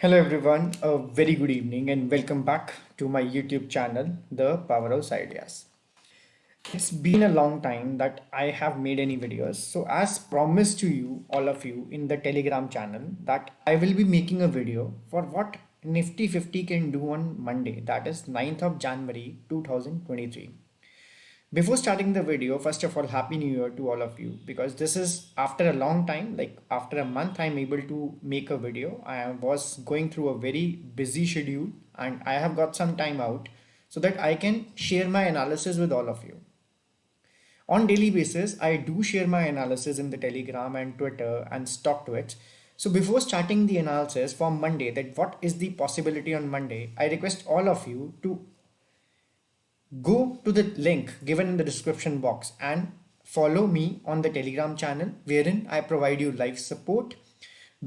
Hello everyone, a very good evening and welcome back to my YouTube channel, The Powerhouse Ideas. It's been a long time that I have made any videos. So as promised to you, all of you in the Telegram channel, that I will be making a video for what Nifty 50 can do on Monday, that is 9th of January 2023. Before starting the video, first of all, Happy New Year to all of you, because this is after a long time, like after a month, I'm able to make a video. I was going through a very busy schedule and I have got some time out so that I can share my analysis with all of you. On daily basis, I do share my analysis in the Telegram and Twitter and StockTwits. So before starting the analysis for Monday, that what is the possibility on Monday, I request all of you to go to the link given in the description box and follow me on the Telegram channel wherein I provide you live support.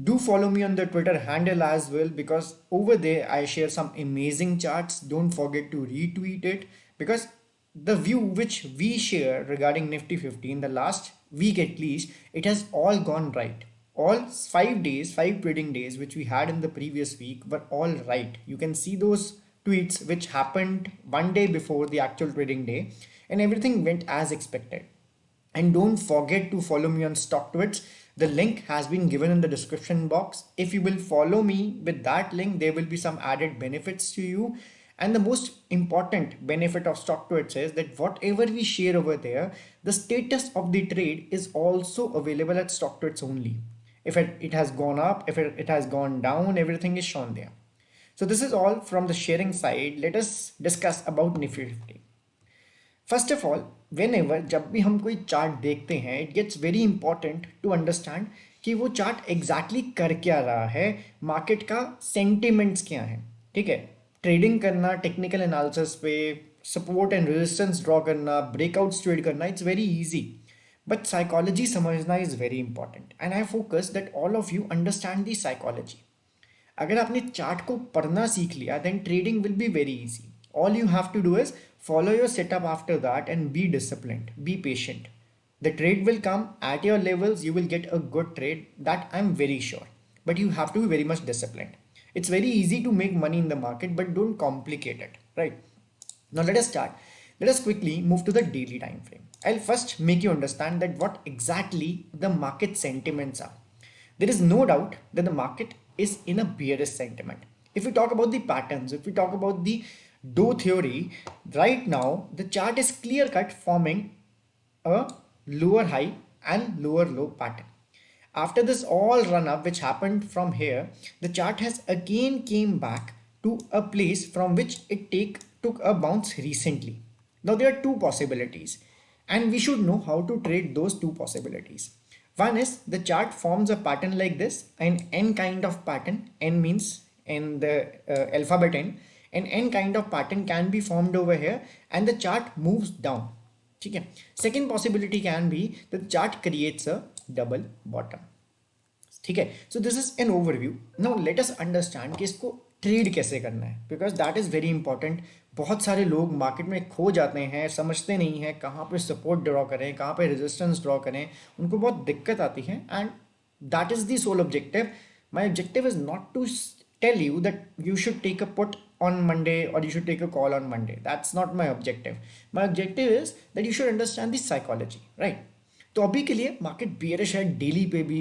Do follow me on the Twitter handle as well, because over there I share some amazing charts. Don't forget to retweet it, because the view which we share regarding Nifty 50 in the last week at least, it has all gone right. All 5 days, 5 trading days which we had in the previous week were all right. You can see those tweets which happened one day before the actual trading day, and everything went as expected. And don't forget to follow me on StockTwits. The link has been given in the description box. If you will follow me with that link, there will be some added benefits to you. And the most important benefit of StockTwits is that whatever we share over there, the status of the trade is also available at StockTwits only. If it has gone up, if it has gone down, everything is shown there. So this is all from the sharing side. Let us discuss about Nifty 50. First of all whenever जब भी हम कोई chart देखते हैं, it gets very important to understand कि वो chart exactly कर क्या रहा है, मार्केट का सेंटिमेंट्स क्या है. ठीक है, ट्रेडिंग करना, टेक्निकल एनालिसिस पे सपोर्ट एंड रेजिस्टेंस ड्रॉ करना, ब्रेकआउट्स ट्रेड करना, it's very easy. But psychology समझना is very important and I focus that all of you understand the psychology. अगर आपने चार्ट को पढ़ना सीख लिया, then trading will be very easy. All you have to do is follow your setup after that and be disciplined, be patient. The trade will come at your levels, you will get a good trade, that I'm very sure. But you have to be very much disciplined. It's very easy to make money in the market, but don't complicate it, right? Now let us start. Let us quickly move to the daily time frame. I'll first make you understand that what exactly the market sentiments are. There is no doubt that the market is in a bearish sentiment. If we talk about the patterns, if we talk about the Doe theory, right now the chart is clear cut, forming a lower high and lower low pattern. After this all run up which happened from here, the chart has again came back to a place from which it took a bounce recently. Now there are two possibilities and we should know how to trade those two possibilities. One is the chart forms a pattern like this, an N kind of pattern. N means in the alphabet N. An N kind of pattern can be formed over here and the chart moves down. Okay. Second possibility can be the chart creates a double bottom. Okay. So this is an overview. Now let us understand कि इसको trade कैसे करना है, because that is very important. बहुत सारे लोग market में खो जाते हैं, समझते नहीं हैं कहाँ पे सपोर्ट ड्रॉ करें, कहाँ पे रेजिस्टेंस ड्रॉ करें, उनको बहुत दिक्कत आती है. And that is the sole objective. My objective is not to tell you that you should take a put on Monday or you should take a call on Monday. That's not my objective. My objective is that you should understand the psychology, right? तो अभी के लिए market bearish है, daily पे भी,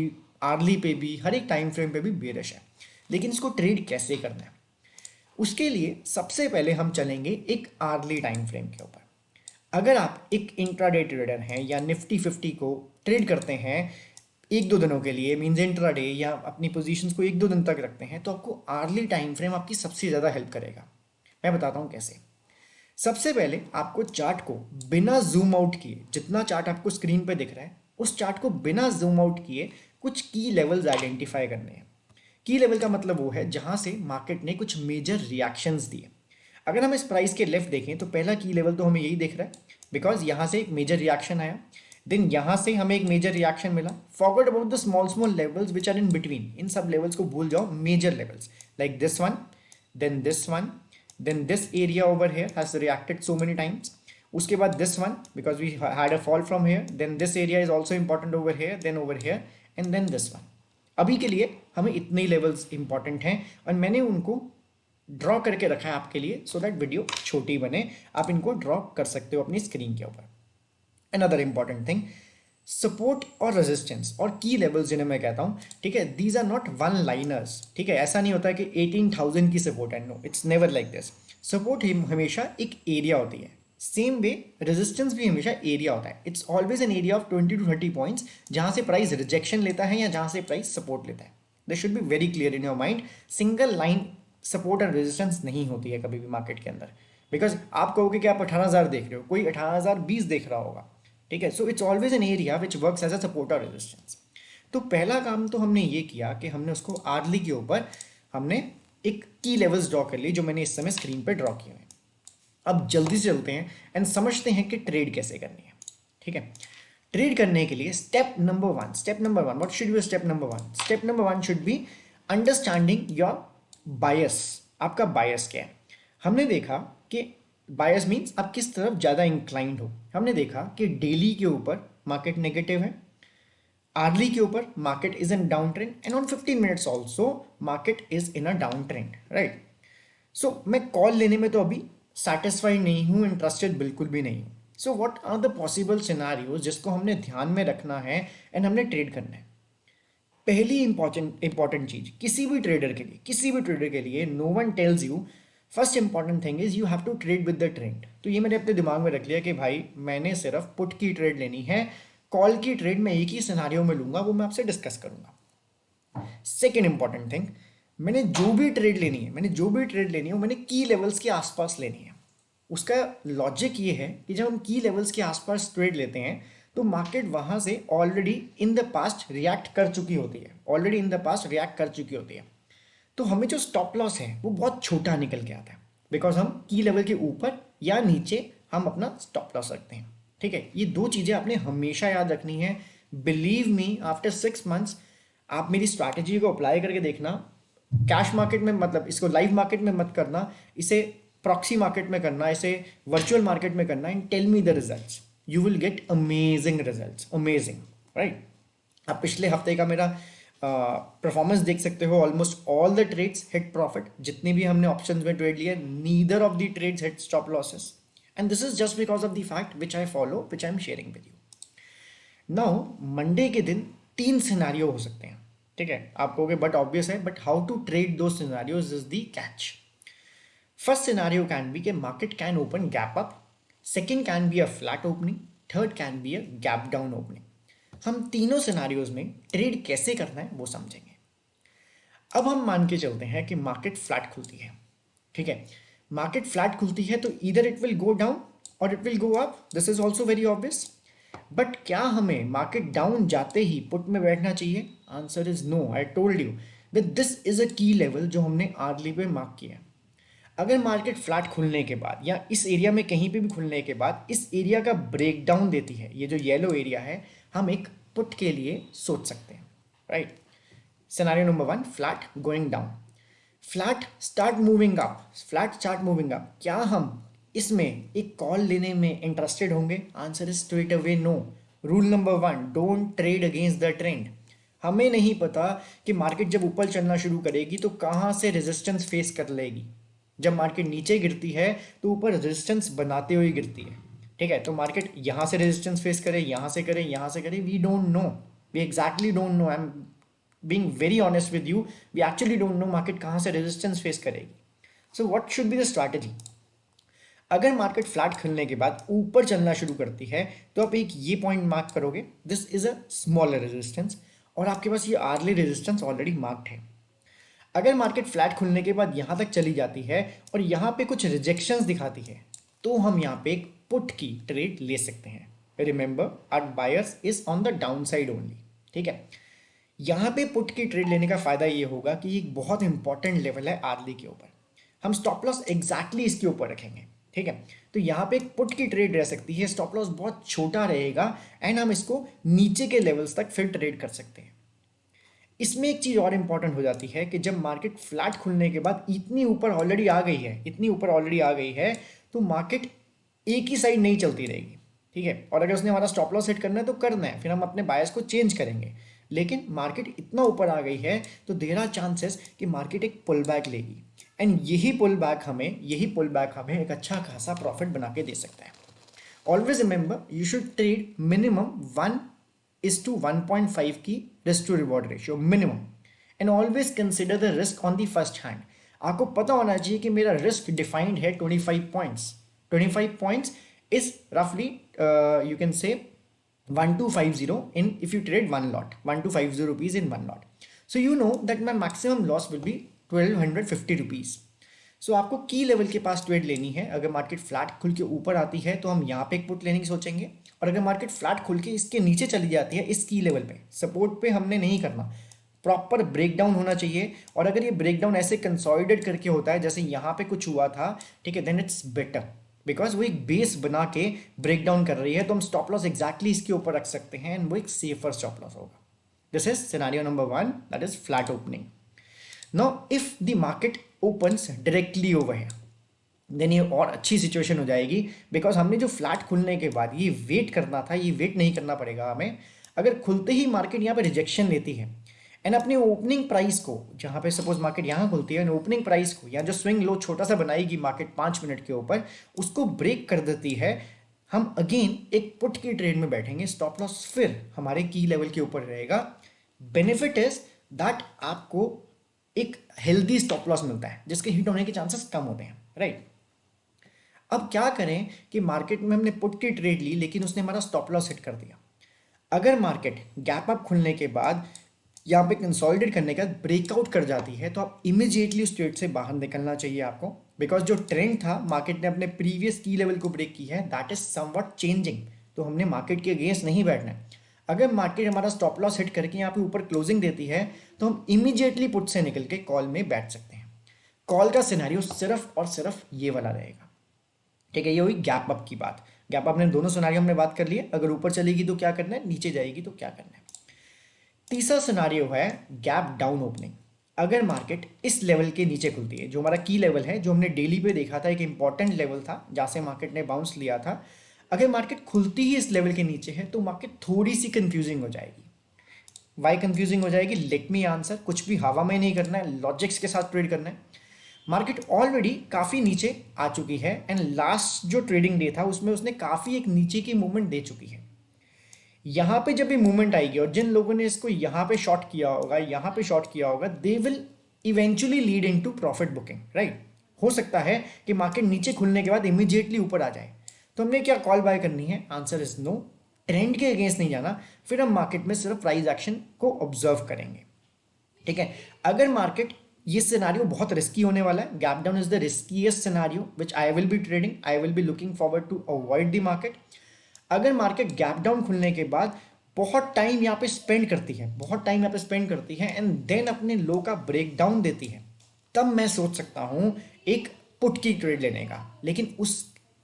early पे भी, हर एक टाइम फ्रेम पे भी बेयरिश है. लेकिन इसको ट्रेड कैसे करना है, उसके लिए सबसे पहले हम चलेंगे एक आर्ली टाइम फ्रेम के ऊपर. अगर आप एक इंट्राडे ट्रेडर हैं या निफ्टी 50 को ट्रेड करते हैं एक दो दिनों के लिए, मीन्स इंट्राडे, या अपनी पोजीशंस को एक दो दिन तक रखते हैं, तो आपको आर्ली टाइम फ्रेम आपकी सबसे ज़्यादा हेल्प करेगा. मैं बताता हूँ कैसे. सबसे पहले आपको चार्ट को बिना जूम आउट किए, जितना चार्ट आपको स्क्रीन पे दिख रहा है उस चार्ट को बिना जूम आउट किए कुछ की लेवल्स आइडेंटिफाई करने हैं. की लेवल का मतलब वो है जहाँ से मार्केट ने कुछ मेजर रिएक्शंस दिए. अगर हम इस प्राइस के लेफ्ट देखें तो पहला की लेवल तो हमें यही दिख रहा है, बिकॉज यहाँ से एक मेजर रिएक्शन आया, देन यहाँ से हमें एक मेजर रिएक्शन मिला. Forget about the small small levels which are in between. इन सब लेवल्स को भूल जाओ. Major levels like this one, then this one, then this area over here has reacted so many times. उसके बाद this one, because we had a fall from here, then this area is also important over here, then over here, and then this one. अभी के लिए हमें इतने ही levels important हैं और मैंने उनको ड्रॉ करके रखा है आपके लिए सो दैट वीडियो छोटी बने, आप इनको ड्रॉ कर सकते हो अपनी स्क्रीन के ऊपर। अनदर इंपॉर्टेंट थिंग, सपोर्ट और रेजिस्टेंस और की लेवल्स जिन्हें मैं कहता हूं, ठीक है, these are not one liners, ठीक है, ऐसा नहीं होता कि 18,000 की सपोर्ट है, no, it's never like this. Support हमेशा एक एरिया होती है, सेम वे रेजिस्टेंस भी हमेशा एरिया होता है, it's always an area of 20 to 30 points जहां से प्राइस रिजेक्शन लेता है या जहां से प्राइस सपोर्ट लेता है। This should be very clear in your mind. Single line support and resistance नहीं होती है कभी भी मार्केट के अंदर, बिकॉज आप कहोगे कि आप 18,000 देख रहे हो, कोई 18,020 देख रहा होगा, ठीक है। So it's always an area which works as a support और रेजिस्टेंस। तो पहला काम तो हमने ये किया कि हमने उसको आर्ली के ऊपर हमने एक की लेवल्स ड्रॉ कर ली जो मैंने इस समय स्क्रीन पे ड्रॉ किए हैं। अब जल्दी से चलते हैं एंड समझते हैं कि ट्रेड कैसे करनी है, ठीक है। ट्रेड करने के लिए step number one, what should be step number one? Step number one should be understanding your bias. आपका बायस क्या है? हमने देखा कि बायस मीन्स आप किस तरफ ज़्यादा इंक्लाइंड हो। हमने देखा कि डेली के ऊपर मार्केट नेगेटिव है, आर्ली के ऊपर market is in down trend and on 15 minutes also market is in a down trend, right. So मैं कॉल लेने में तो अभी सेटिस्फाइड नहीं हूँ, इंटरेस्टेड बिल्कुल भी नहीं हूँ। So what are the possible scenarios जिसको हमने ध्यान में रखना है एंड हमने ट्रेड करना है। पहली इंपॉर्टेंट चीज किसी भी ट्रेडर के लिए no one tells you, first important thing is you have to trade with the trend. तो ये मैंने अपने दिमाग में रख लिया कि भाई मैंने सिर्फ पुट की ट्रेड लेनी है, कॉल की ट्रेड मैं एक ही सिनारियो में लूंगा, वो मैं आपसे डिस्कस करूंगा। सेकेंड इंपॉर्टेंट थिंग, मैंने जो भी ट्रेड लेनी है वो मैंने की लेवल्स के आसपास लेनी है। उसका लॉजिक ये है कि जब हम की लेवल्स के आसपास ट्रेड लेते हैं तो मार्केट वहां से already in the past react कर चुकी होती है, तो हमें जो स्टॉप लॉस है वो बहुत छोटा निकल के आता है, बिकॉज हम की लेवल के ऊपर या नीचे हम अपना स्टॉप लॉस रखते हैं, ठीक है। ये दो चीज़ें आपने हमेशा याद रखनी है। बिलीव मी, आफ्टर 6 मंथ्स आप मेरी स्ट्रैटेजी को अप्लाई करके देखना। कैश मार्केट में, मतलब इसको लाइव मार्केट में मत करना, इसे प्रॉक्सी मार्केट में करना, इसे वर्चुअल मार्केट में करना, and tell me the results, you will get amazing results, amazing, right. आप पिछले हफ्ते का मेरा परफॉर्मेंस देख सकते हो, almost all the trades hit profit, जितनी भी हमने ऑप्शंस में ट्रेड लिए, neither of the trades hit stop losses, and this is just because of the fact which I follow, which I am sharing with you. Now Monday के दिन 3 scenario हो सकते हैं, ठीक है। आप कहोगे बट ऑब्वियस है, बट हाउ टू ट्रेड दो scenarios is the catch. First scenario can be के market can open gap up, second can be a flat opening, third can be a gap down opening. हम तीनों scenarios में trade कैसे करना है वो समझेंगे। अब हम मान के चलते हैं कि मार्केट फ्लैट खुलती है, ठीक है। मार्केट फ्लैट खुलती है तो इधर इट विल गो डाउन और it will go up, this is also very obvious. But क्या हमें मार्केट डाउन जाते ही पुट में बैठना चाहिए? Answer is no. I told you that this is a key level जो हमने आर्ली पे मार्क किया है। अगर मार्केट फ्लैट खुलने के बाद या इस एरिया में कहीं पे भी खुलने के बाद इस एरिया का ब्रेकडाउन देती है, ये जो येलो एरिया है, हम एक पुट के लिए सोच सकते हैं, right. Scenario number 1, flat going down, flat start moving up, क्या हम इसमें एक कॉल लेने में इंटरेस्टेड होंगे? Answer is straight away no. Rule number 1, don't trade against the trend. हमें नहीं पता कि मार्केट जब ऊपर चलना शुरू करेगी तो कहाँ से रेजिस्टेंस फेस कर लेगी। जब मार्केट नीचे गिरती है तो ऊपर रेजिस्टेंस बनाते हुए गिरती है, ठीक है। तो मार्केट यहाँ से रेजिस्टेंस फेस करे, यहाँ से करे, we don't know, we exactly don't know. I am being very honest with you, we actually don't know market कहाँ से रेजिस्टेंस फेस करेगी। So what should be the strategy? अगर मार्केट फ्लैट खुलने के बाद ऊपर चलना शुरू करती है तो आप एक ये पॉइंट मार्क करोगे, this is a smaller resistance, और आपके पास ये आर्ली रेजिस्टेंस ऑलरेडी मार्क्ड है। अगर मार्केट फ्लैट खुलने के बाद यहाँ तक चली जाती है और यहाँ पे कुछ रिजेक्शंस दिखाती है तो हम यहाँ पे एक पुट की ट्रेड ले सकते हैं। Remember, our buyers is on the down side only, ठीक है। यहाँ पे पुट की ट्रेड लेने का फायदा ये होगा कि एक बहुत इंपॉर्टेंट लेवल है आर्ली के ऊपर, हम स्टॉप लॉस एग्जैक्टली इसके ऊपर रखेंगे, ठीक है। तो यहाँ पे एक पुट की ट्रेड रह सकती है, स्टॉप लॉस बहुत छोटा रहेगा एंड हम इसको नीचे के लेवल्स तक फिर ट्रेड कर सकते हैं। इसमें एक चीज़ और इंपॉर्टेंट हो जाती है कि जब मार्केट फ्लैट खुलने के बाद इतनी ऊपर ऑलरेडी आ गई है तो मार्केट एक ही साइड नहीं चलती रहेगी, ठीक है। और अगर उसने हमारा स्टॉप लॉस हिट करना है तो करना है, फिर हम अपने बायस को चेंज करेंगे। लेकिन मार्केट इतना ऊपर आ गई है तो देयर आर चांसेस कि मार्केट एक पुल बैक लेगी, एंड यही पुल बैक हमें एक अच्छा खासा प्रॉफिट बना के दे सकता है। Always remember you should trade minimum 1:1.5 की risk to reward ratio minimum, and always consider the risk on the first hand. आपको पता होना चाहिए कि मेरा रिस्क डिफाइंड है 25 पॉइंट्स। 25 पॉइंट्स इज रफली you can say 1250 in if you trade one lot, 1250 rupees in one lot. So you know that my maximum loss will be 1250 rupees. सो आपको की लेवल के पास ट्रेड लेनी है। अगर मार्केट फ्लैट खुल के ऊपर आती है तो हम यहाँ पे एक पुट लेने की सोचेंगे, और अगर मार्केट फ्लैट खुल के इसके नीचे चली जाती है इस की लेवल पे, सपोर्ट पे हमने नहीं करना, प्रॉपर ब्रेकडाउन होना चाहिए। और अगर ये ब्रेकडाउन ऐसे कंसोलिडेट करके होता है जैसे यहाँ पे कुछ हुआ था, ठीक है, देन इट्स बेटर, बिकॉज वो एक बेस बना के ब्रेकडाउन कर रही है, तो हम स्टॉप लॉस एग्जैक्टली इसके ऊपर रख सकते हैं एंड वो एक सेफर स्टॉप लॉस होगा। This is scenario number 1, that is flat opening. Now if the market opens directly over है, देन ये और अच्छी सिचुएशन हो जाएगी, बिकॉज हमने जो फ्लैट खुलने के बाद ये वेट करना था, ये वेट नहीं करना पड़ेगा हमें। अगर खुलते ही मार्केट यहाँ पे रिजेक्शन लेती है एंड अपने ओपनिंग प्राइस को, जहाँ पे सपोज मार्केट यहाँ खुलती है, ओपनिंग प्राइस को या जो स्विंग लो छोटा सा बनाएगी मार्केट 5 मिनट के ऊपर, उसको ब्रेक कर देती है, हम अगेन एक पुट की ट्रेड में बैठेंगे, स्टॉप लॉस फिर हमारे की लेवल के ऊपर रहेगा। बेनिफिट इज दैट आपको एक हेल्दी स्टॉप लॉस मिलता है जिसके हिट होने के चांसेस कम होते हैं, राइट। अब क्या करें कि मार्केट में हमने पुट की ट्रेड ली लेकिन उसने हमारा स्टॉप लॉस हिट कर दिया। अगर मार्केट गैप अप खुलने के बाद यहाँ पे कंसोलिडेट करने के बाद ब्रेकआउट कर जाती है तो आप इमीडिएटली उस ट्रेड से बाहर निकलना चाहिए आपको, बिकॉज जो ट्रेंड था, मार्केट ने अपने प्रीवियस की लेवल को ब्रेक की है, दैट इज समवट चेंजिंग, तो हमने मार्केट के अगेंस्ट नहीं बैठना है। अगर मार्केट हमारा स्टॉप लॉस हिट करके यहाँ पे ऊपर क्लोजिंग देती है तो हम इमीडिएटली पुट से निकल के कॉल में बैठ सकते हैं। कॉल का सिनेरियो सिर्फ और सिर्फ ये वाला रहेगा, ठीक है। ये हुई गैप अप की बात। गैप अप ने दोनों सिनेरियो हमने बात कर लिए, अगर ऊपर चलेगी तो क्या करना है, नीचे जाएगी तो क्या करना है। तीसरा सिनारियो है गैप डाउन ओपनिंग। अगर मार्केट इस लेवल के नीचे खुलती है, जो हमारा की लेवल है, जो हमने डेली पे देखा था, एक इंपॉर्टेंट लेवल था जहां से मार्केट ने बाउंस लिया था, अगर मार्केट खुलती ही इस लेवल के नीचे है तो मार्केट थोड़ी सी कंफ्यूजिंग हो जाएगी। वाई कंफ्यूजिंग हो जाएगी, लेट मी आंसर। कुछ भी हवा में नहीं करना है, लॉजिक्स के साथ ट्रेड करना है। मार्केट ऑलरेडी काफ़ी नीचे आ चुकी है एंड लास्ट जो ट्रेडिंग डे था उसमें उसने काफ़ी एक नीचे की मूवमेंट दे चुकी है। यहाँ पे जब ये मूवमेंट आएगी और जिन लोगों ने इसको यहाँ पे शॉर्ट किया होगा, यहाँ पे शॉर्ट किया होगा, they will eventually lead into profit booking, right. हो सकता है कि मार्केट नीचे खुलने के बाद इमीडिएटली ऊपर आ जाए, तो हमने क्या कॉल बाय करनी है, आंसर इज नो। ट्रेंड के अगेंस्ट नहीं जाना, फिर हम मार्केट में सिर्फ प्राइस एक्शन को ऑब्जर्व करेंगे, ठीक है। अगर मार्केट, ये सिनारियो बहुत रिस्की होने वाला है, gap down is the riskiest scenario which I will be trading, I will be looking forward to avoid the market. अगर मार्केट गैप डाउन खुलने के बाद बहुत टाइम यहाँ पे स्पेंड करती है, बहुत टाइम यहाँ पे स्पेंड करती है एंड देन अपने लो का ब्रेक डाउन देती है, तब मैं सोच सकता हूँ एक पुट की ट्रेड लेने का। लेकिन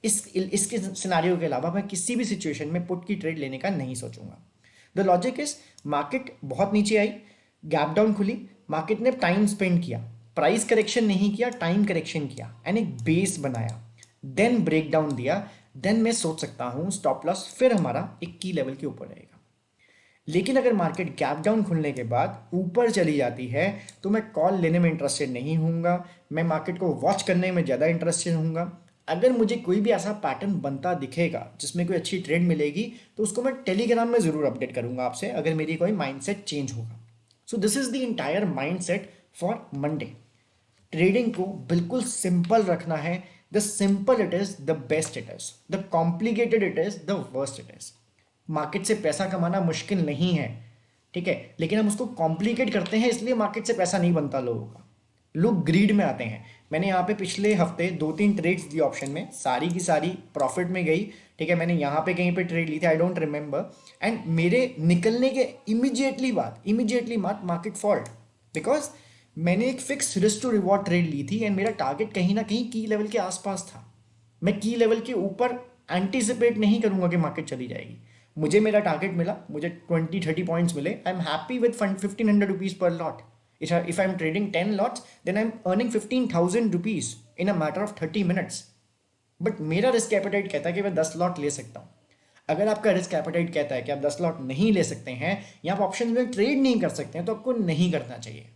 इसके सिनारियो के अलावा मैं किसी भी सिचुएशन में पुट की ट्रेड लेने का नहीं सोचूंगा। द लॉजिक इज, मार्केट बहुत नीचे आई, गैप डाउन खुली, मार्केट ने टाइम स्पेंड किया, प्राइस करेक्शन नहीं किया, टाइम करेक्शन किया एंड एक बेस बनाया, देन ब्रेक डाउन दिया, देन मैं सोच सकता हूं स्टॉप लॉस फिर हमारा एक की लेवल के ऊपर रहेगा। लेकिन अगर मार्केट गैप डाउन खुलने के बाद ऊपर चली जाती है तो मैं कॉल लेने में इंटरेस्टेड नहीं हूँगा, मैं मार्केट को वॉच करने में ज़्यादा इंटरेस्टेड हूँगा। अगर मुझे कोई भी ऐसा पैटर्न बनता दिखेगा जिसमें कोई अच्छी ट्रेड मिलेगी तो उसको मैं टेलीग्राम में ज़रूर अपडेट करूँगा आपसे, अगर मेरी कोई माइंडसेट चेंज होगा। So this is the entire mindset for Monday. Trading को बिल्कुल सिंपल रखना है। The simple it is the best it is, the complicated it is the worst it is. Market से पैसा कमाना मुश्किल नहीं है, ठीक है, लेकिन हम उसको कॉम्प्लिकेट करते हैं, इसलिए मार्केट से पैसा नहीं बनता लोगों का। लोग ग्रीड में आते हैं। मैंने यहाँ पे पिछले हफ्ते 2-3 ट्रेड्स दी ऑप्शन में, सारी की सारी प्रॉफिट में गई, ठीक है। मैंने यहाँ पे कहीं पे ट्रेड ली थी, आई डोंट रिमेंबर, एंड मेरे निकलने के इमीडिएटली बाद मार्केट फॉल्ट, बिकॉज मैंने एक fix risk to reward trade ली थी एंड मेरा टारगेट कहीं ना कहीं की लेवल के आसपास था। मैं की लेवल के ऊपर एंटीसिपेट नहीं करूंगा कि मार्केट चली जाएगी। मुझे मेरा टारगेट मिला, मुझे 20-30 पॉइंट्स मिले, I am happy with 1500 rupees per lot. If I am trading 10 lots then I am earning 15,000 rupees in a matter of 30 minutes. But मेरा रिस्क एपेटाइट कहता है कि मैं 10 लॉट ले सकता हूँ। अगर आपका रिस्क एपेटाइट कहता है कि आप 10 लॉट नहीं ले सकते हैं या आप ऑप्शन में ट्रेड नहीं कर सकते हैं, तो आपको नहीं करना चाहिए।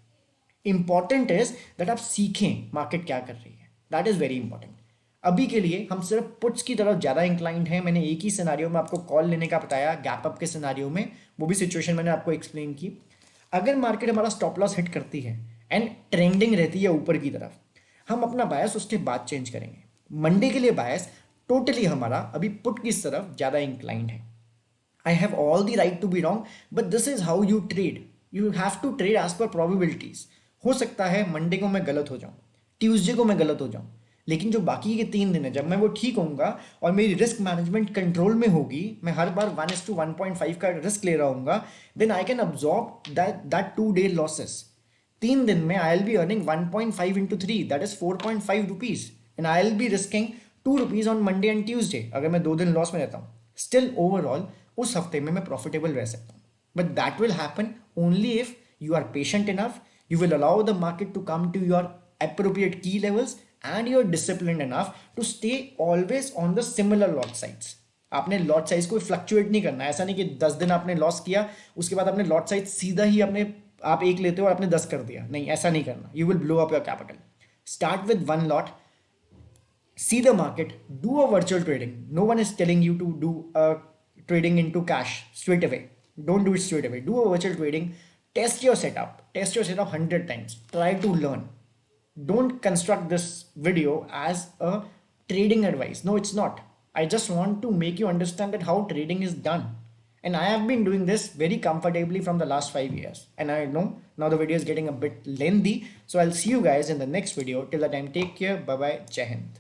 इंपॉर्टेंट इज दैट आप सीखें मार्केट क्या कर रही है, दैट इज वेरी इंपॉर्टेंट। अभी के लिए हम सिर्फ पुट्स की तरफ ज़्यादा इंक्लाइंड हैं। मैंने एक ही सिनारियो में आपको कॉल लेने का बताया, गैप अप के सिनारियो में, वो भी सिचुएशन मैंने आपको एक्सप्लेन की। अगर मार्केट हमारा स्टॉप लॉस हिट करती है एंड ट्रेंडिंग रहती है ऊपर की तरफ, हम अपना बायस उसके बाद चेंज करेंगे। मंडे के लिए बायस टोटली हमारा अभी पुट की तरफ ज़्यादा इंक्लाइंड है। I have all the right to be wrong, but this is how you trade. You have to trade as per probabilities. हो सकता है मंडे को मैं गलत हो जाऊं, ट्यूसडे को मैं गलत हो जाऊं, लेकिन जो बाकी के 3 दिन है जब मैं वो ठीक होऊंगा और मेरी रिस्क मैनेजमेंट कंट्रोल में होगी, मैं हर बार 1:1.5 का रिस्क ले रहा हूँ, then I can absorb that 2 day losses. 3 दिन में I'll be earning 1.5 into 3, that is 4.5 rupees, and I'll be risking 2 rupees on Monday and Tuesday. अगर मैं 2 दिन लॉस में रहता हूँ, स्टिल ओवरऑल उस हफ्ते में मैं प्रॉफिटेबल रह सकता हूँ। But that will happen only if you are patient enough, you will allow the market to come to your appropriate key levels, and you're disciplined enough to stay always on the similar lot size. आपने lot size को fluctuate नहीं करना है। ऐसा नहीं कि 10 दिन आपने लॉस किया उसके बाद आपने लॉट साइज सीधा ही अपने आप एक लेते हो और आपने 10 कर दिया, नहीं, ऐसा नहीं करना। You will blow up your capital. Start with 1 lot, see the market, do a virtual trading. No one is telling you to do a trading into cash straight away. Don't do it straight away. Do a virtual trading. Test your setup. Test your setup 100 times. Try to learn. Don't construct this video as a trading advice. No, it's not. I just want to make you understand that how trading is done. And I have been doing this very comfortably from the last 5 years. And I know now the video is getting a bit lengthy. So I'll see you guys in the next video. Till that time, take care. Bye bye. Jai Hind.